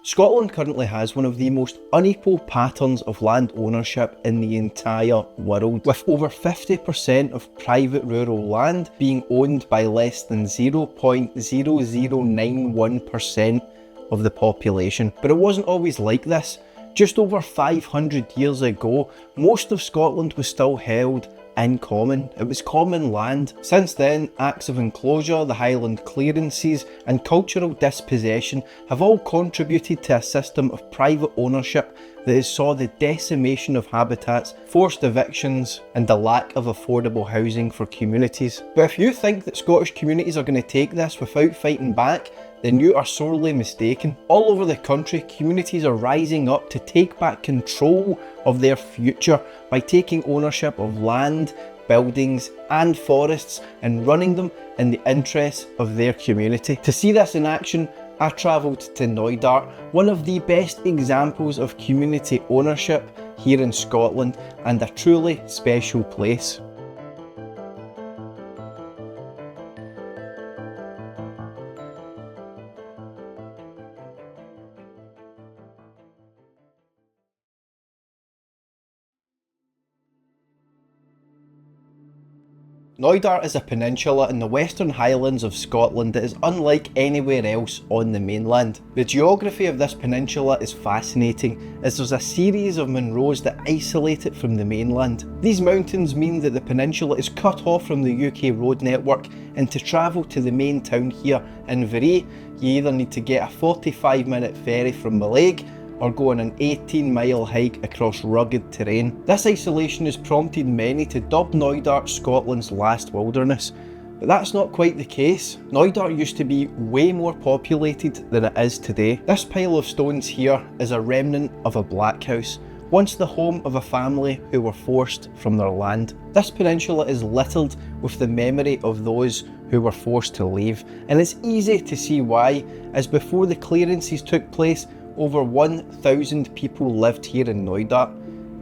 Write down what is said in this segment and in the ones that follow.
Scotland currently has one of the most unequal patterns of land ownership in the entire world, with over 50% of private rural land being owned by less than 0.0091% of the population. But it wasn't always like this. Just over 500 years ago, most of Scotland was still held in common. It was common land. Since then, acts of enclosure, the Highland Clearances and cultural dispossession have all contributed to a system of private ownership that has saw the decimation of habitats, forced evictions and the lack of affordable housing for communities. But if you think that Scottish communities are going to take this without fighting back, then you are sorely mistaken. All over the country, communities are rising up to take back control of their future by taking ownership of land, buildings and forests and running them in the interests of their community. To see this in action, I travelled to Knoydart, one of the best examples of community ownership here in Scotland and a truly special place. Knoydart is a peninsula in the Western Highlands of Scotland that is unlike anywhere else on the mainland. The geography of this peninsula is fascinating, as there's a series of Munros that isolate it from the mainland. These mountains mean that the peninsula is cut off from the UK road network, and to travel to the main town here, Inverary, you either need to get a 45-minute ferry from Mallaig or go on an 18-mile hike across rugged terrain. This isolation has prompted many to dub Knoydart Scotland's last wilderness, but that's not quite the case. Knoydart used to be way more populated than it is today. This pile of stones here is a remnant of a black house, once the home of a family who were forced from their land. This peninsula is littered with the memory of those who were forced to leave, and it's easy to see why, as before the clearances took place, over 1,000 people lived here in Knoydart.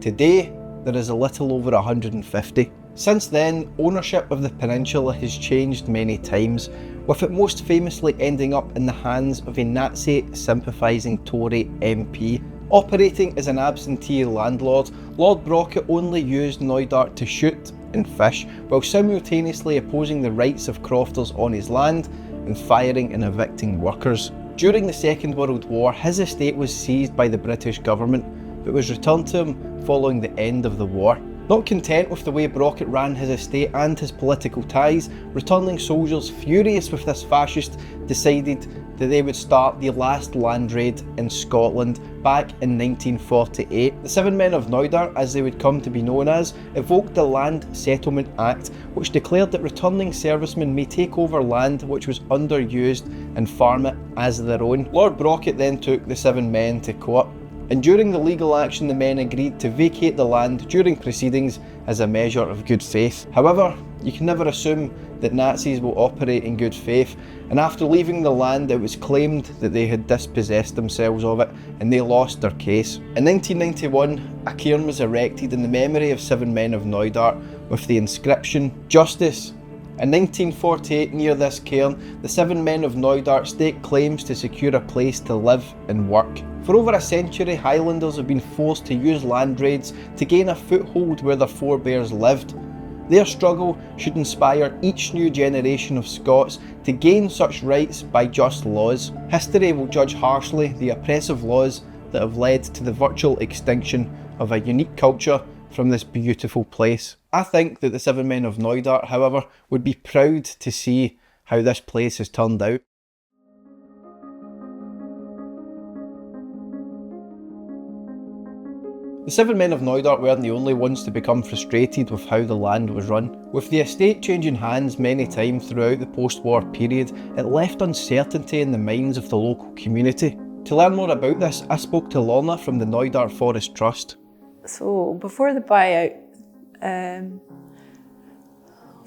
Today, there is a little over 150. Since then, ownership of the peninsula has changed many times, with it most famously ending up in the hands of a Nazi sympathising Tory MP. Operating as an absentee landlord, Lord Brocket only used Knoydart to shoot and fish, while simultaneously opposing the rights of crofters on his land and firing and evicting workers. During the Second World War, his estate was seized by the British government, but was returned to him following the end of the war. Not content with the way Brocket ran his estate and his political ties, returning soldiers furious with this fascist decided that they would start the last land raid in Scotland back in 1948. The Seven Men of Knoydart, as they would come to be known as, evoked the Land Settlement Act, which declared that returning servicemen may take over land which was underused and farm it as their own. Lord Brocket then took the seven men to court, and during the legal action the men agreed to vacate the land during proceedings as a measure of good faith. However, you can never assume that Nazis will operate in good faith, and after leaving the land it was claimed that they had dispossessed themselves of it and they lost their case. In 1991, a cairn was erected in the memory of seven men of Knoydart with the inscription, "Justice." In 1948, near this cairn, the seven men of Knoydart staked claims to secure a place to live and work. For over a century, Highlanders have been forced to use land raids to gain a foothold where their forebears lived. Their struggle should inspire each new generation of Scots to gain such rights by just laws. History will judge harshly the oppressive laws that have led to the virtual extinction of a unique culture from this beautiful place. I think that the seven men of Knoydart, however, would be proud to see how this place has turned out. The seven men of Knoydart weren't the only ones to become frustrated with how the land was run. With the estate changing hands many times throughout the post-war period, it left uncertainty in the minds of the local community. To learn more about this, I spoke to Lorna from the Knoydart Forest Trust. So before the buyout,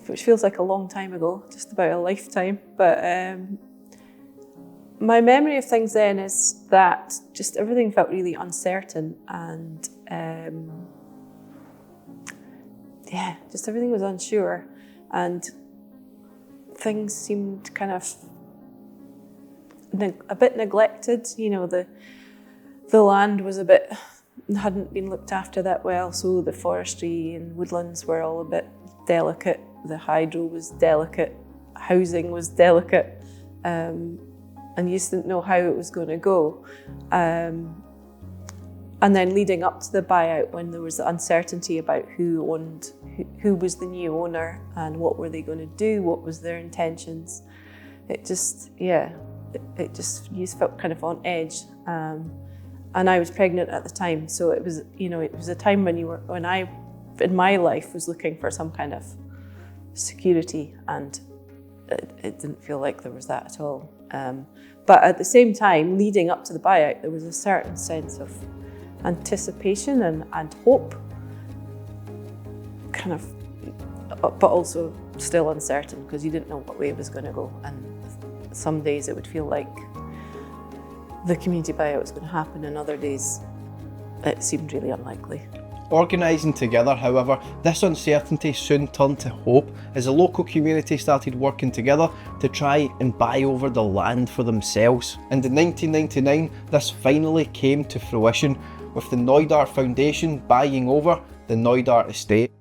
which feels like a long time ago, just about a lifetime, but my memory of things then is that just everything felt really uncertain, and just everything was unsure, and things seemed kind of a bit neglected. You know, the land was hadn't been looked after that well, so the forestry and woodlands were all a bit delicate. The hydro was delicate, housing was delicate, and you just didn't know how it was going to go. And then leading up to the buyout, when there was the uncertainty about who was the new owner and what were they going to do, what was their intentions, it just you just felt kind of on edge. And I was pregnant at the time, so it was a time when I in my life was looking for some kind of security, and it didn't feel like there was that at all. But at the same time, leading up to the buyout, there was a certain sense of anticipation and hope, kind of, but also still uncertain, because you didn't know what way it was going to go. And some days it would feel like the community buyout was going to happen, and other days it seemed really unlikely. Organising together, however, this uncertainty soon turned to hope as the local community started working together to try and buy over the land for themselves. And in 1999, this finally came to fruition, with the Knoydart Foundation buying over the Knoydart estate.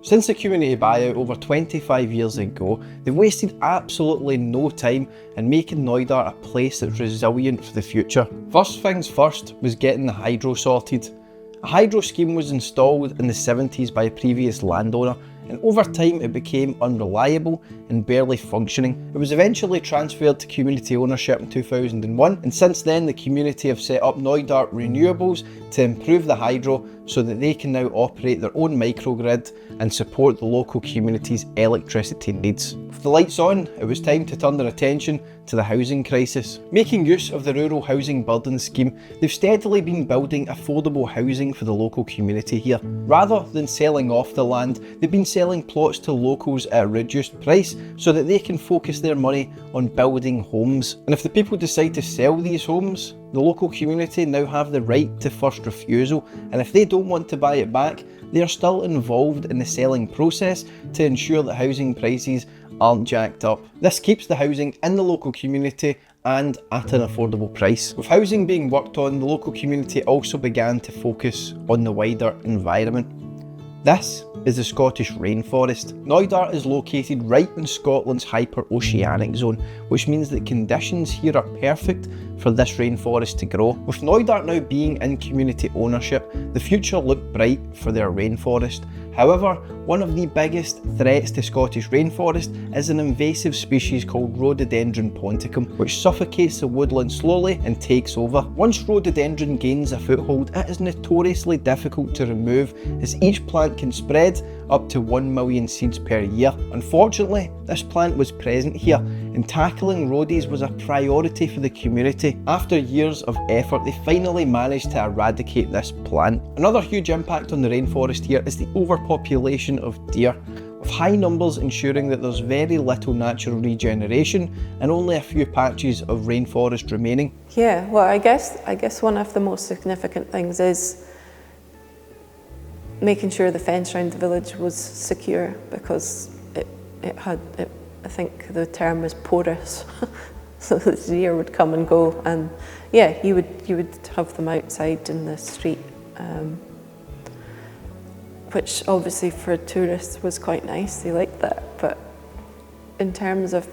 Since the community buyout over 25 years ago, they've wasted absolutely no time in making Knoydart a place that's resilient for the future. First things first was getting the hydro sorted. A hydro scheme was installed in the 70s by a previous landowner, and over time it became unreliable and barely functioning. It was eventually transferred to community ownership in 2001, and since then the community have set up Knoydart Renewables to improve the hydro so that they can now operate their own microgrid and support the local community's electricity needs. With the lights on, it was time to turn their attention to the housing crisis. Making use of the Rural Housing Burden Scheme, they've steadily been building affordable housing for the local community here. Rather than selling off the land, they've been selling plots to locals at a reduced price so that they can focus their money on building homes. And if the people decide to sell these homes, the local community now have the right to first refusal, and if they don't want to buy it back, they are still involved in the selling process to ensure that housing prices aren't jacked up. This keeps the housing in the local community and at an affordable price. With housing being worked on, the local community also began to focus on the wider environment. This is the Scottish rainforest. Knoydart is located right in Scotland's hyper-oceanic zone, which means that conditions here are perfect for this rainforest to grow. With Knoydart now being in community ownership, the future looked bright for their rainforest. However, one of the biggest threats to Scottish rainforest is an invasive species called Rhododendron ponticum, which suffocates the woodland slowly and takes over. Once rhododendron gains a foothold, it is notoriously difficult to remove, as each plant can spread up to 1 million seeds per year. Unfortunately, this plant was present here, and tackling roadies was a priority for the community. After years of effort, they finally managed to eradicate this plant. Another huge impact on the rainforest here is the overpopulation of deer, with high numbers ensuring that there's very little natural regeneration and only a few patches of rainforest remaining. Yeah, well, I guess one of the most significant things is making sure the fence around the village was secure, because I think the term is porous, so the deer would come and go, and yeah, you would have them outside in the street, which obviously for tourists was quite nice. They liked that, but in terms of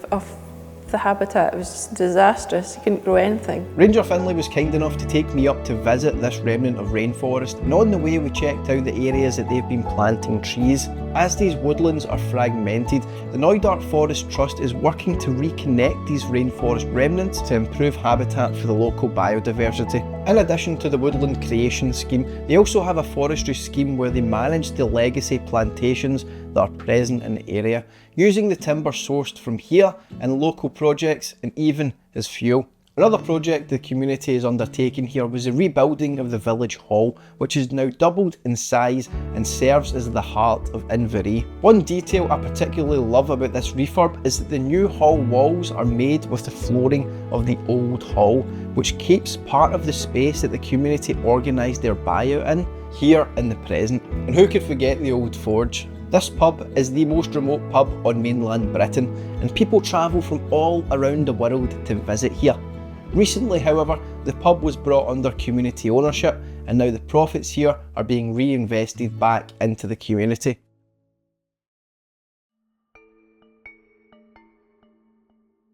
the habitat, it was just disastrous. You couldn't grow anything. Ranger Finlay was kind enough to take me up to visit this remnant of rainforest, and on the way we checked out the areas that they've been planting trees. As these woodlands are fragmented, the Knoydart Forest Trust is working to reconnect these rainforest remnants to improve habitat for the local biodiversity. In addition to the woodland creation scheme, they also have a forestry scheme where they manage the legacy plantations that are present in the area, using the timber sourced from here and local projects and even as fuel. Another project the community is undertaking here was the rebuilding of the village hall, which is now doubled in size and serves as the heart of Inveree. One detail I particularly love about this refurb is that the new hall walls are made with the flooring of the old hall, which keeps part of the space that the community organised their buyout in here in the present. And who could forget the old forge? This pub is the most remote pub on mainland Britain, and people travel from all around the world to visit here. Recently, however, the pub was brought under community ownership, and now the profits here are being reinvested back into the community.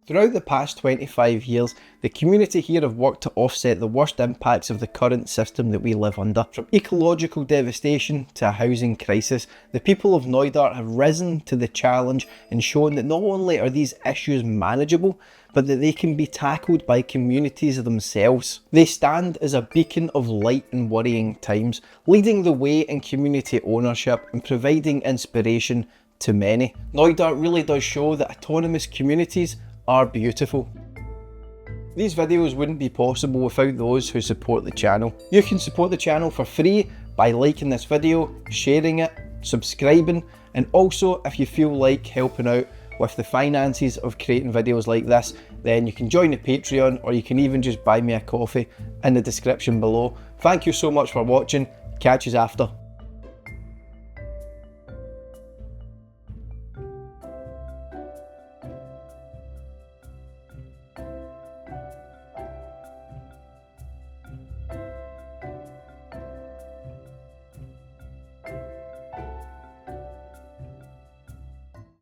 Throughout the past 25 years, the community here have worked to offset the worst impacts of the current system that we live under. From ecological devastation to a housing crisis, the people of Knoydart have risen to the challenge and shown that not only are these issues manageable, but that they can be tackled by communities themselves. They stand as a beacon of light in worrying times, leading the way in community ownership and providing inspiration to many. Knoydart really does show that autonomous communities are beautiful. These videos wouldn't be possible without those who support the channel. You can support the channel for free by liking this video, sharing it, subscribing, and also if you feel like helping out with the finances of creating videos like this, then you can join the Patreon, or you can even just buy me a coffee in the description below. Thank you so much for watching. Catch us after.